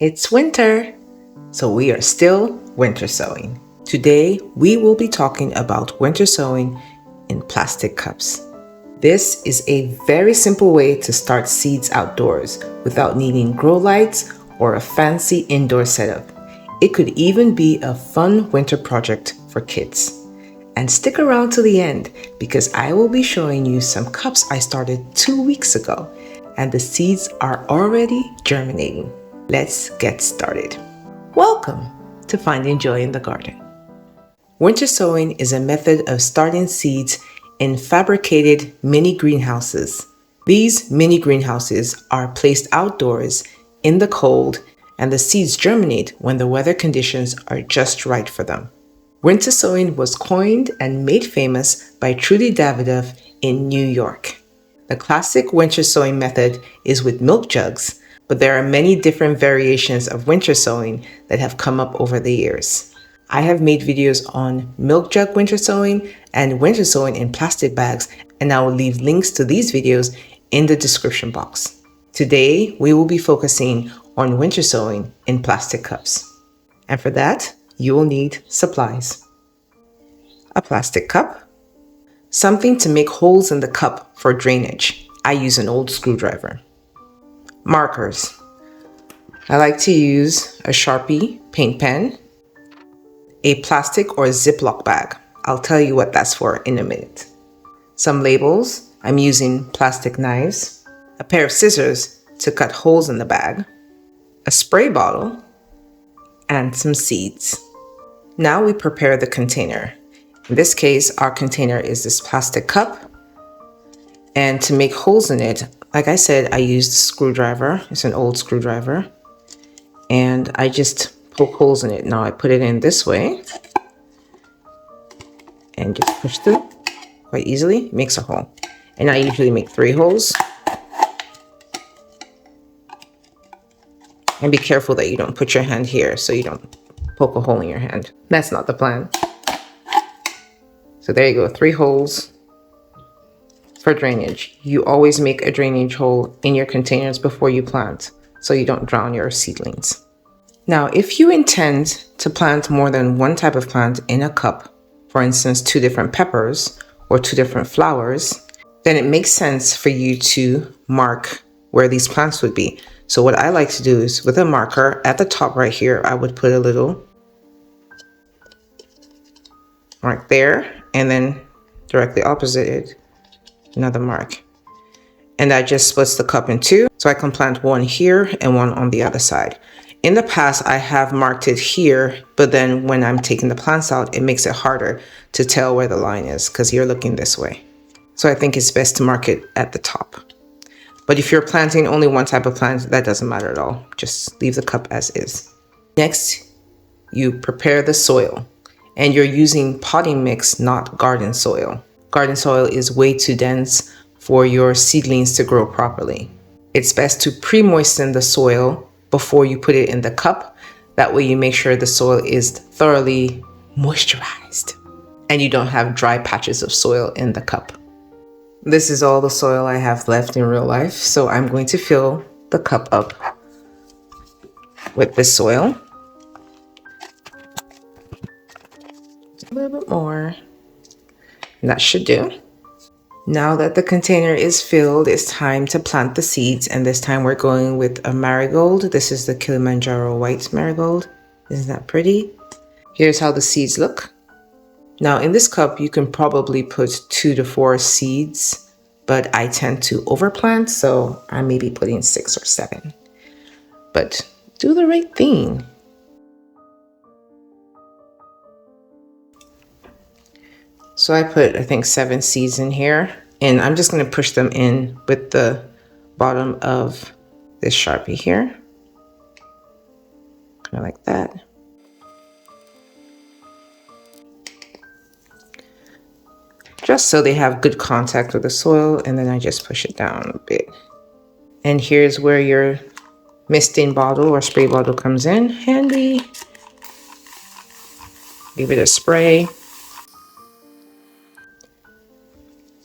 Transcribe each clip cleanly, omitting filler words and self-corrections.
It's winter, so we are still winter sowing. Today, we will be talking about winter sowing in plastic cups. This is a very simple way to start seeds outdoors without needing grow lights or a fancy indoor setup. It could even be a fun winter project for kids. And stick around to the end because I will be showing you some cups I started 2 weeks ago, and the seeds are already germinating. Let's get started. Welcome to Finding Joy in the Garden. Winter sowing is a method of starting seeds in fabricated mini greenhouses. These mini greenhouses are placed outdoors in the cold, and the seeds germinate when the weather conditions are just right for them. Winter sowing was coined and made famous by Trudy Davidoff in New York. The classic winter sowing method is with milk jugs, but there are many different variations of winter sowing that have come up over the years. I have made videos on milk jug winter sowing and winter sowing in plastic bags, and I will leave links to these videos in the description box. Today, we will be focusing on winter sowing in plastic cups. And for that, you will need supplies. A plastic cup, something to make holes in the cup for drainage. I use an old screwdriver. Markers. I like to use a Sharpie paint pen, a plastic or Ziploc bag. I'll tell you what that's for in a minute. Some labels. I'm using plastic knives, a pair of scissors to cut holes in the bag, a spray bottle, and some seeds. Now we prepare the container. In this case, our container is this plastic cup, and to make holes in it, like I said, I used a screwdriver. It's an old screwdriver. And I just poke holes in it. Now I put it in this way and just push through quite easily. It makes a hole. And I usually make 3 holes. And be careful that you don't put your hand here so you don't poke a hole in your hand. That's not the plan. So there you go, 3 holes. For drainage, you always make a drainage hole in your containers before you plant so you don't drown your seedlings. Now, if you intend to plant more than one type of plant in a cup, for instance, 2 different peppers or 2 different flowers, then it makes sense for you to mark where these plants would be. So what I like to do is with a marker at the top right here, I would put a little mark there, and then directly opposite it, another mark. And that just splits the cup in 2. So I can plant one here and one on the other side. In the past, I have marked it here, but then when I'm taking the plants out, it makes it harder to tell where the line is because you're looking this way. So I think it's best to mark it at the top. But if you're planting only one type of plant, that doesn't matter at all. Just leave the cup as is. Next, you prepare the soil. And you're using potting mix, not garden soil. Garden soil is way too dense for your seedlings to grow properly. It's best to pre-moisten the soil before you put it in the cup. That way you make sure the soil is thoroughly moisturized and you don't have dry patches of soil in the cup. This is all the soil I have left in real life, so I'm going to fill the cup up with this soil. A little bit more. And that should do. Now that the container is filled, it's time to plant the seeds, and this time we're going with a marigold. This is the Kilimanjaro white marigold. Isn't that pretty? Here's how the seeds look. Now in this cup, you can probably put 2 to 4 seeds, but I tend to overplant, so I may be putting 6 or 7. But do the right thing. So I put, I think, 7 seeds in here, and I'm just going to push them in with the bottom of this Sharpie here. Kind of like that. Just so they have good contact with the soil, and then I just push it down a bit. And here's where your misting bottle or spray bottle comes in handy. Give it a spray.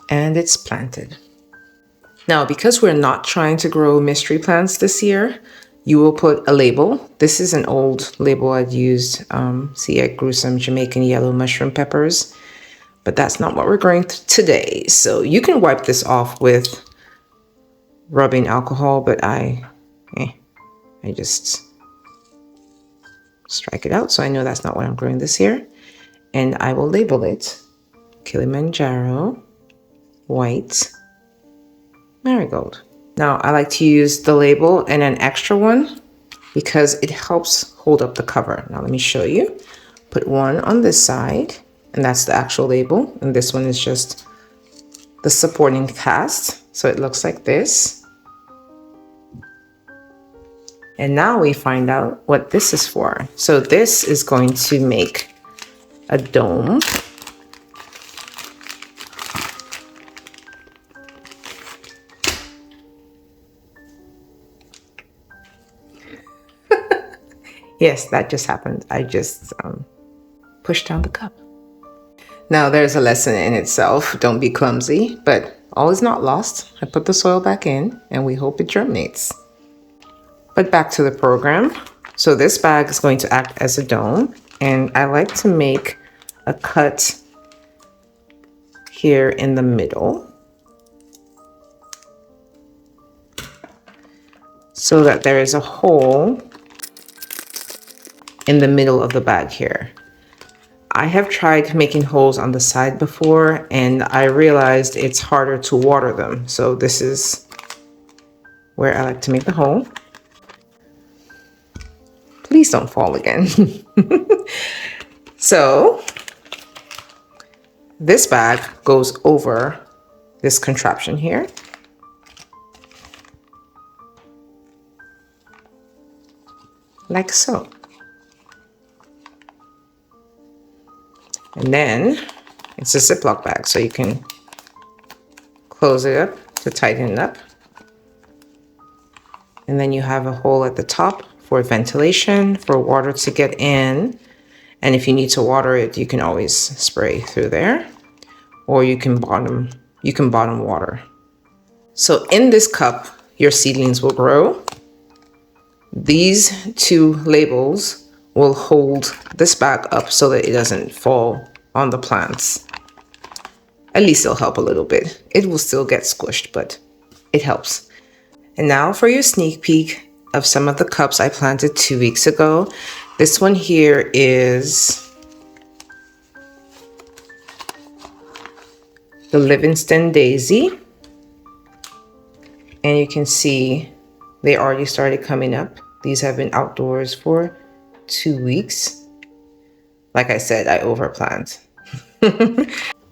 And it's planted. Now, because we're not trying to grow mystery plants this year, You will put a label. This is an old label I'd used. See, I grew some Jamaican yellow mushroom peppers, but that's not what we're growing today. So you can wipe this off with rubbing alcohol, but I just strike it out. So I know that's not what I'm growing this year. And I will label it Kilimanjaro White Marigold. Now I like to use the label and an extra one because it helps hold up the cover. Now let me show you. Put one on this side, and that's the actual label. And this one is just the supporting cast. So it looks like this. And now we find out what this is for. So this is going to make a dome. Yes, that just happened. I just pushed down the cup. Now there's a lesson in itself. Don't be clumsy, but all is not lost. I put the soil back in and we hope it germinates. But back to the program. So this bag is going to act as a dome, and I like to make a cut here in the middle so that there is a hole in the middle of the bag here. I have tried making holes on the side before, and I realized it's harder to water them. So this is where I like to make the hole. Please don't fall again. So this bag goes over this contraption here. Like so. And then it's a Ziploc bag, so you can close it up to tighten it up. And then you have a hole at the top for ventilation, for water to get in. And if you need to water it, you can always spray through there, or you can bottom water. So in this cup, your seedlings will grow. These two labels will hold this bag up so that it doesn't fall on the plants. At least it'll help a little bit. It will still get squished, but it helps. And now for your sneak peek of some of the cups I planted 2 weeks ago. This one here is the Livingston Daisy. And you can see they already started coming up. These have been outdoors for 2 weeks. Like I said, I overplant.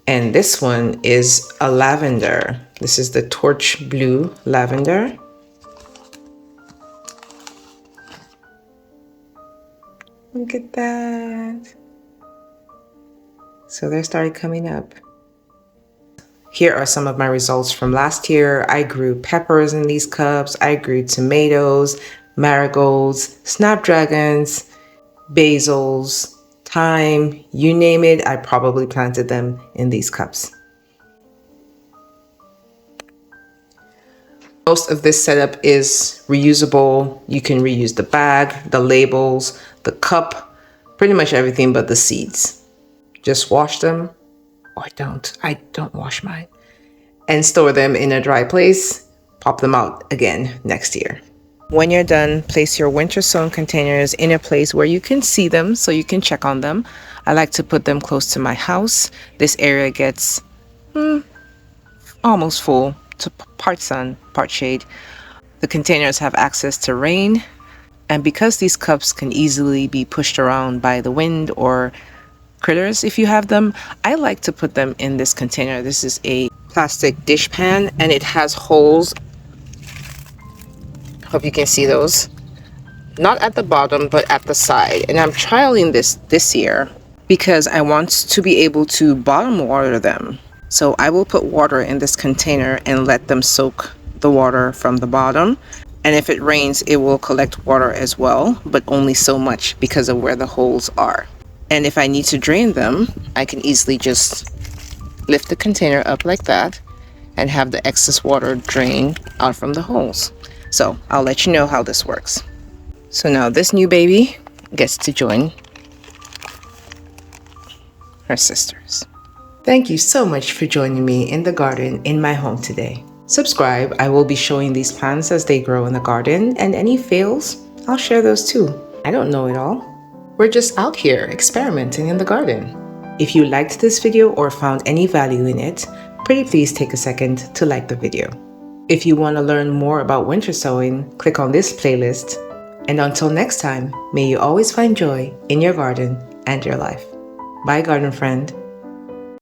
And this one is a lavender. This is the torch blue lavender. Look at that. So they started coming up. Here are some of my results from last year. I grew peppers in these cups. I grew tomatoes, marigolds, snapdragons, basils, thyme, you name it, I probably planted them in these cups. Most of this setup is reusable. You can reuse the bag, the labels, the cup, pretty much everything but the seeds. Just wash them, or I don't wash mine, and store them in a dry place. Pop them out again next year. When you're done, place your winter sown containers in a place where you can see them so you can check on them. I like to put them close to my house. This area gets almost full, to part sun, part shade. The containers have access to rain, and because these cups can easily be pushed around by the wind or critters if you have them, I like to put them in this container. This is a plastic dish pan, and it has holes. Hope you can see those. Not at the bottom, but at the side. And I'm trialing this year because I want to be able to bottom water them. So I will put water in this container and let them soak the water from the bottom. And if it rains, it will collect water as well, but only so much because of where the holes are. And if I need to drain them, I can easily just lift the container up like that and have the excess water drain out from the holes. So I'll let you know how this works. So now this new baby gets to join her sisters. Thank you so much for joining me in the garden in my home today. Subscribe, I will be showing these plants as they grow in the garden, and any fails, I'll share those too. I don't know it all. We're just out here experimenting in the garden. If you liked this video or found any value in it, pretty please take a second to like the video. If you want to learn more about winter sowing, click on this playlist. And until next time, may you always find joy in your garden and your life. Bye, garden friend.